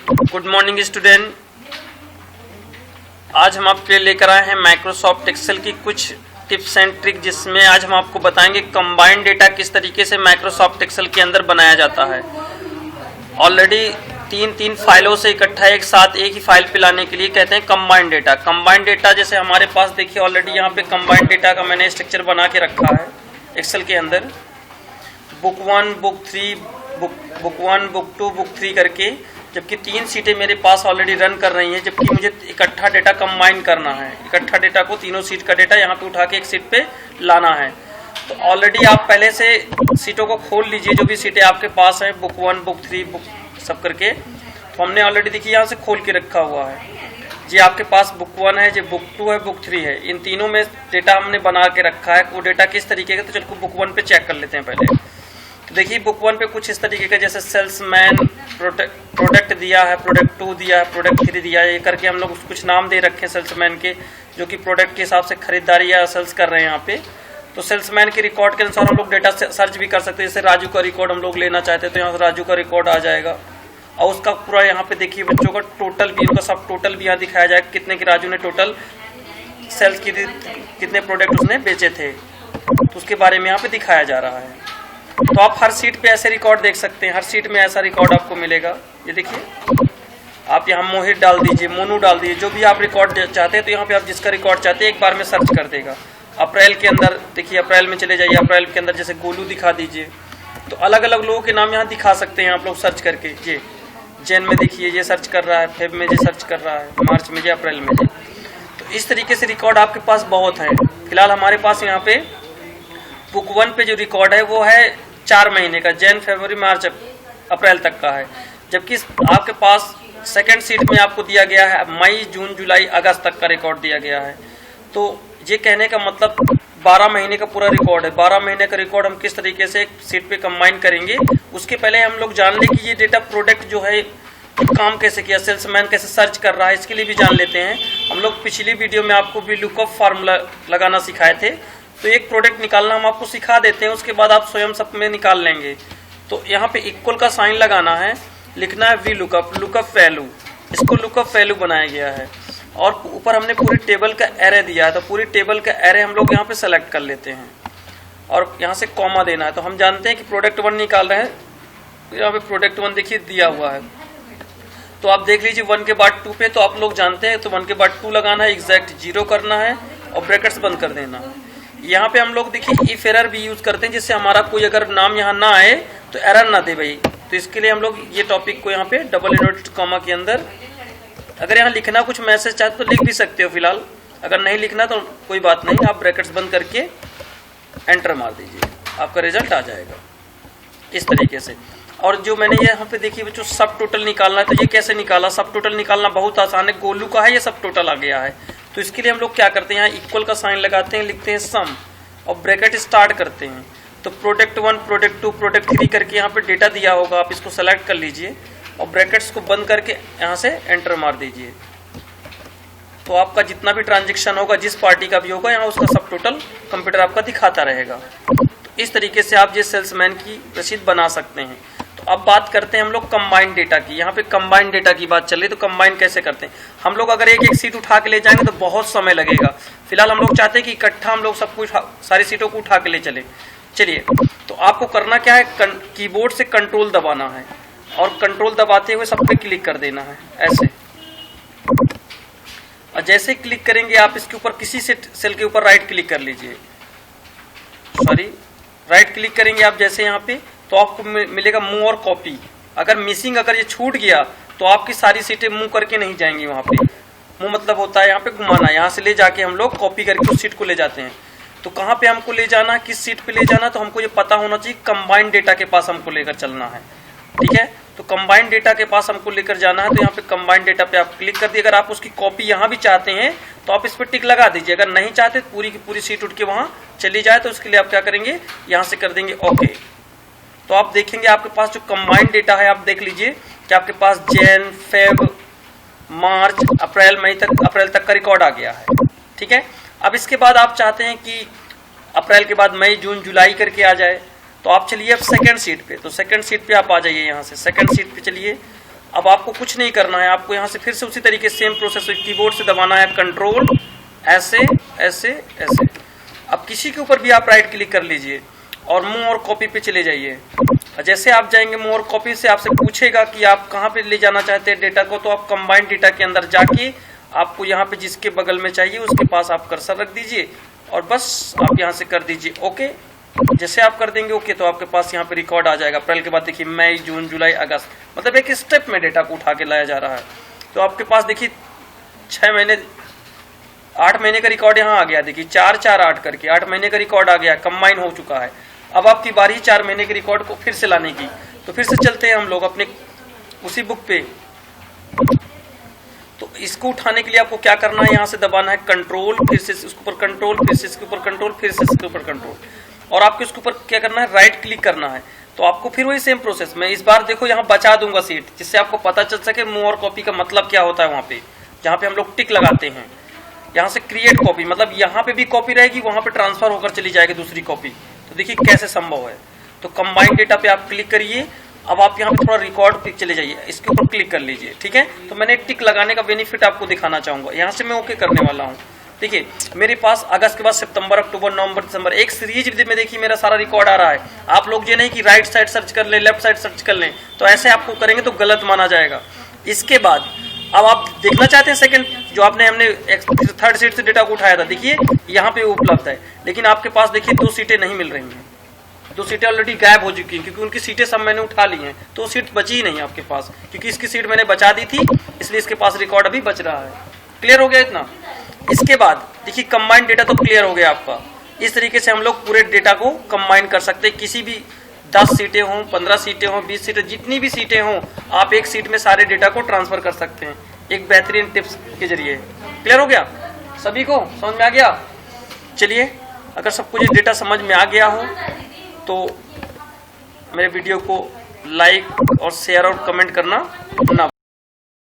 Good morning student. आज हम आपके लिए लेकर आए हैं माइक्रोसॉफ्ट एक्सेल की कुछ टिप्स एंड ट्रिक, जिसमें आज हम आपको बताएंगे कंबाइंड डेटा किस तरीके से माइक्रोसॉफ्ट एक्सेल के अंदर बनाया जाता है। ऑलरेडी तीन फाइलों से इकट्ठा एक साथ एक ही फाइल पे लाने के लिए कहते हैं कंबाइंड डेटा। कंबाइंड डेटा जैसे हमारे पास देखिए ऑलरेडी यहाँ पे कंबाइंड डेटा का मैंने स्ट्रक्चर बना के रखा है एक्सेल के अंदर, book 1, book 3, book 1, book 2, book 3 करके, जबकि 3 सीटें मेरे पास ऑलरेडी रन कर रही हैं, जबकि मुझे इकट्ठा डेटा कंबाइन करना है। इकट्ठा डेटा को तीनों सीट का डेटा यहाँ पे उठा के एक सीट पे लाना है। तो ऑलरेडी आप पहले से सीटों को खोल लीजिए, जो भी सीटें आपके पास हैं, बुक 1, बुक 3, बुक सब करके। तो हमने ऑलरेडी देखिए यहाँ से खोल के रखा हुआ है। जी आपके पास बुक 1 है, जी बुक 2 है, बुक 3 है। इन तीनों में डेटा हमने बना के रखा है। वो डेटा किस तरीके का, तो चलो बुक 1 पे चेक कर लेते हैं पहले। तो देखिए बुक 1 पे कुछ इस तरीके का, जैसे सेल्समैन, प्रोडक्ट दिया है, प्रोडक्ट 2 दिया है, प्रोडक्ट 3 दिया है, ये करके हम लोग कुछ नाम दे रखे हैं सेल्समैन के, जो कि प्रोडक्ट के हिसाब से खरीदारी या सेल्स कर रहे हैं यहाँ पे। तो सेल्समैन के रिकॉर्ड के अनुसार हम लोग डेटा सर्च भी कर सकते हैं। जैसे राजू का रिकॉर्ड हम लोग लेना चाहते हैं तो यहाँ से राजू का रिकॉर्ड आ जाएगा, और उसका पूरा यहाँ पे देखिए बच्चों का टोटल भी, उनका सब टोटल भी यहाँ दिखाया जाएगा, कितने की राजू ने टोटल सेल्स की, कितने प्रोडक्ट उसने बेचे थे, तो उसके बारे में यहाँ पे दिखाया जा रहा है। तो आप हर सीट पे ऐसे रिकॉर्ड देख सकते हैं, हर सीट में ऐसा रिकॉर्ड आपको मिलेगा। ये देखिए आप यहाँ मोहित डाल दीजिए, मोनू डाल दीजिए, जो भी आप रिकॉर्ड चाहते हैं, तो यहाँ पे आप जिसका रिकॉर्ड चाहते हैं एक बार में सर्च कर देगा। अप्रैल के अंदर देखिए, अप्रैल में चले जाइए, अप्रैल के अंदर जैसे गोलू दिखा दीजिए। तो अलग अलग लोगों के नाम यहाँ दिखा सकते हैं आप लोग सर्च करके। ये जैन में देखिए ये सर्च कर रहा है, फेब में ये सर्च कर रहा है, मार्च में ये, अप्रैल में ये। तो इस तरीके से रिकॉर्ड आपके पास बहुत है। फिलहाल हमारे पास यहाँ पे बुक 1 पे जो रिकॉर्ड है वो है 4 महीने का, जैन, फरवरी, मार्च, अप्रैल तक का है। जबकि आपके पास सेकंड सीट में आपको दिया गया है मई, जून, जुलाई, अगस्त तक का रिकॉर्ड दिया गया है। तो ये कहने का मतलब 12 महीने का पूरा रिकॉर्ड है। 12 महीने का रिकॉर्ड हम किस तरीके से एक सीट पे कंबाइन करेंगे, उसके पहले हम लोग जान लें कि ये डेटा प्रोडक्ट जो है काम कैसे किया, सेल्समैन कैसे सर्च कर रहा है, इसके लिए भी जान लेते हैं। हम लोग पिछली वीडियो में आपको भी लुकअप फार्मूला लगाना सिखाए थे, तो एक प्रोडक्ट निकालना हम आपको सिखा देते हैं, उसके बाद आप स्वयं सब में निकाल लेंगे। तो यहाँ पे इक्वल का साइन लगाना है, लिखना है वी लुकअप, लुकअप वैल्यू, इसको लुकअप वैल्यू बनाया गया है। और ऊपर हमने पूरी टेबल का एरे दिया है, तो पूरी टेबल का एरे हम लोग यहाँ पे सेलेक्ट कर लेते हैं, और यहाँ से कॉमा देना है। तो हम जानते हैं कि प्रोडक्ट 1 निकाल रहे हैं, तो यहाँ पे प्रोडक्ट 1 देखिए दिया हुआ है। तो आप देख लीजिए 1 के बाद 2 पे, तो आप लोग जानते हैं, तो 1 के बाद 2 लगाना है, एग्जैक्ट 0 करना है, और ब्रैकेट्स बंद कर देना है। यहाँ पे हम लोग देखिए इफ एरर भी यूज करते हैं, जिससे हमारा कोई अगर नाम यहाँ ना आए तो एरर ना दे भाई। तो इसके लिए हम लोग ये टॉपिक को यहाँ पे डबल इन्वर्टेड कॉमा के अंदर, अगर यहाँ लिखना कुछ मैसेज चाहते तो लिख भी सकते हो। फिलहाल अगर नहीं लिखना तो कोई बात नहीं, आप ब्रैकेट्स बंद करके एंटर मार दीजिए, आपका रिजल्ट आ जाएगा इस तरीके से। और जो मैंने यहाँ पे देखिए बच्चों सब टोटल निकालना है, तो ये कैसे निकाला, सब टोटल निकालना बहुत आसान है। गोलू का है, ये सब टोटल आ गया है। तो इसके लिए हम लोग क्या करते हैं, यहाँ इक्वल का साइन लगाते हैं, लिखते हैं सम, और ब्रैकेट स्टार्ट करते हैं। तो प्रोडक्ट 1, प्रोडक्ट 2, प्रोडक्ट 3 करके यहाँ पे डेटा दिया होगा, आप इसको सेलेक्ट कर लीजिए, और ब्रैकेट्स को बंद करके यहाँ से एंटर मार दीजिए। तो आपका जितना भी ट्रांजेक्शन होगा, जिस पार्टी का भी होगा, यहाँ उसका सब टोटल कंप्यूटर आपका दिखाता रहेगा। तो इस तरीके से आप ये सेल्समैन की रसीद बना सकते हैं। तो अब बात करते हैं हम लोग कंबाइंड डेटा की। यहाँ पे कंबाइंड डेटा की बात चल रही है, तो कंबाइन कैसे करते हैं हम लोग। अगर एक एक सीट उठा के ले जाएंगे तो बहुत समय लगेगा। फिलहाल हम लोग चाहते हैं कि इकट्ठा हम लोग सब कुछ, सारी सीटों को उठा के ले चले। चलिए, तो आपको करना क्या है, कीबोर्ड से कंट्रोल दबाना है, और कंट्रोल दबाते हुए सब पे क्लिक कर देना है ऐसे। और जैसे क्लिक करेंगे आप इसके ऊपर, किसी सेल के ऊपर राइट क्लिक कर लीजिए, सॉरी राइट क्लिक करेंगे आप जैसे यहाँ पे, तो आपको मिलेगा मूव और कॉपी। अगर मिसिंग, अगर ये छूट गया तो आपकी सारी सीटें मूव करके नहीं जाएंगी वहां पे। मूव मतलब होता है यहाँ पे घुमाना, यहाँ से ले जाके हम लोग कॉपी करके उस सीट को ले जाते हैं। तो कहाँ पे हमको ले जाना, किस सीट पे ले जाना, तो हमको ये पता होना चाहिए। कंबाइंड डेटा के पास हमको लेकर चलना है, ठीक है। तो कंबाइंड डेटा के पास हमको लेकर जाना है, तो यहाँ पे कंबाइंड डेटा पे आप क्लिक कर दिए। अगर आप उसकी कॉपी यहाँ भी चाहते हैं तो आप इस पर टिक लगा दीजिए। अगर नहीं चाहते पूरी की पूरी सीट उठ के वहां चली जाए, तो उसके लिए आप क्या करेंगे, यहाँ से कर देंगे ओके। तो आप देखेंगे आपके पास जो कंबाइंड डेटा है, आप देख लीजिए कि आपके पास जैन, फेब, मार्च, अप्रैल, मई तक, अप्रैल तक का रिकॉर्ड आ गया है, ठीक है। अब इसके बाद आप चाहते हैं कि अप्रैल के बाद मई, जून, जुलाई करके आ जाए, तो आप चलिए अब सेकंड सीट पे। तो सेकंड सीट पे आप आ जाइए, यहाँ से सेकंड सीट पे चलिए, अब आपको कुछ नहीं करना है, आपको यहाँ से फिर से उसी तरीके सेम प्रोसेस कीबोर्ड से दबाना है कंट्रोल, ऐसे ऐसे ऐसे। अब किसी के ऊपर भी आप राइट क्लिक कर लीजिए और मूव और कॉपी पे चले जाइए। जैसे आप जाएंगे मूव और कॉपी से आपसे पूछेगा कि आप कहाँ पे ले जाना चाहते हैं डेटा को, तो आप कंबाइंड डेटा के अंदर जाके आपको यहाँ पे जिसके बगल में चाहिए उसके पास आप कर्सर रख दीजिए और बस आप यहाँ से कर दीजिए ओके। जैसे आप कर देंगे ओके तो आपके पास यहाँ पे रिकॉर्ड आ जाएगा। अप्रैल के बाद देखिए मई, जून, जुलाई, अगस्त, मतलब एक स्टेप में डेटा को उठा के लाया जा रहा है। तो आपके पास देखिए 6 महीने 8 महीने का रिकॉर्ड यहाँ आ गया, देखिए 4 4 8 करके 8 महीने का रिकॉर्ड आ गया, कंबाइन हो चुका है। अब आपकी बारी 4 महीने के रिकॉर्ड को फिर से लाने की। तो फिर से चलते हैं हम लोग अपने उसी बुक पे। तो इसको उठाने के लिए आपको क्या करना है, यहाँ से दबाना है कंट्रोल, फिर से इसके ऊपर कंट्रोल, फिर से इसके ऊपर कंट्रोल, फिर से इसके ऊपर कंट्रोल, और आपको इसके ऊपर क्या करना है, राइट क्लिक करना है। तो आपको फिर वही सेम प्रोसेस, मैं इस बार देखो यहाँ बचा दूंगा सीट, जिससे आपको पता चल सके मूव और कॉपी का मतलब क्या होता है। वहाँ पे जहाँ पे हम लोग टिक लगाते हैं, यहाँ से क्रिएट कॉपी, मतलब यहाँ पे भी कॉपी रहेगी, वहाँ पे ट्रांसफर होकर चली जाएगी दूसरी कॉपी। तो देखिए कैसे संभव है। तो कंबाइंड डेटा पे आप क्लिक करिए। अब आप यहाँ पे थोड़ा रिकॉर्ड पे चले जाइए, इसके ऊपर क्लिक कर लीजिए, ठीक है। तो मैंने टिक लगाने का बेनिफिट आपको दिखाना चाहूंगा। यहाँ से मैं ओके करने वाला हूँ। देखिए मेरे पास अगस्त के बाद सितंबर, अक्टूबर, नवंबर, दिसंबर, एक सीरीज में देखिए मेरा सारा रिकॉर्ड आ रहा है। आप लोग ये नहीं कि राइट साइड सर्च कर लें, लेफ्ट साइड सर्च कर लें, तो ऐसे आपको करेंगे तो गलत माना जाएगा। इसके बाद अब आप देखना चाहते हैं सेकंड जो हमने थर्ड सीट से डेटा को उठाया था, देखिए यहाँ पे उपलब्ध है, लेकिन आपके पास देखिए 2 सीटें नहीं मिल रही हैं। 2 सीटें ऑलरेडी गायब हो चुकी हैं, क्योंकि उनकी सीटें सब मैंने उठा ली हैं। तो सीट बची ही नहीं आपके पास, क्योंकि इसकी सीट मैंने बचा दी थी, इसलिए इसके पास रिकॉर्ड अभी बच रहा है। क्लियर हो गया इतना। इसके बाद देखिए कंबाइंड डेटा तो क्लियर हो गया आपका। इस तरीके से हम लोग पूरे डेटा को कंबाइन कर सकते हैं। किसी भी 10 सीटें हों, 15 सीटें हों, 20 सीटें, जितनी भी सीटें हों, आप एक सीट में सारे डेटा को ट्रांसफर कर सकते हैं एक बेहतरीन टिप्स के जरिए। क्लियर हो गया सभी को, समझ में आ गया। चलिए अगर सब कुछ डेटा समझ में आ गया हो तो मेरे वीडियो को लाइक और शेयर और कमेंट करना ना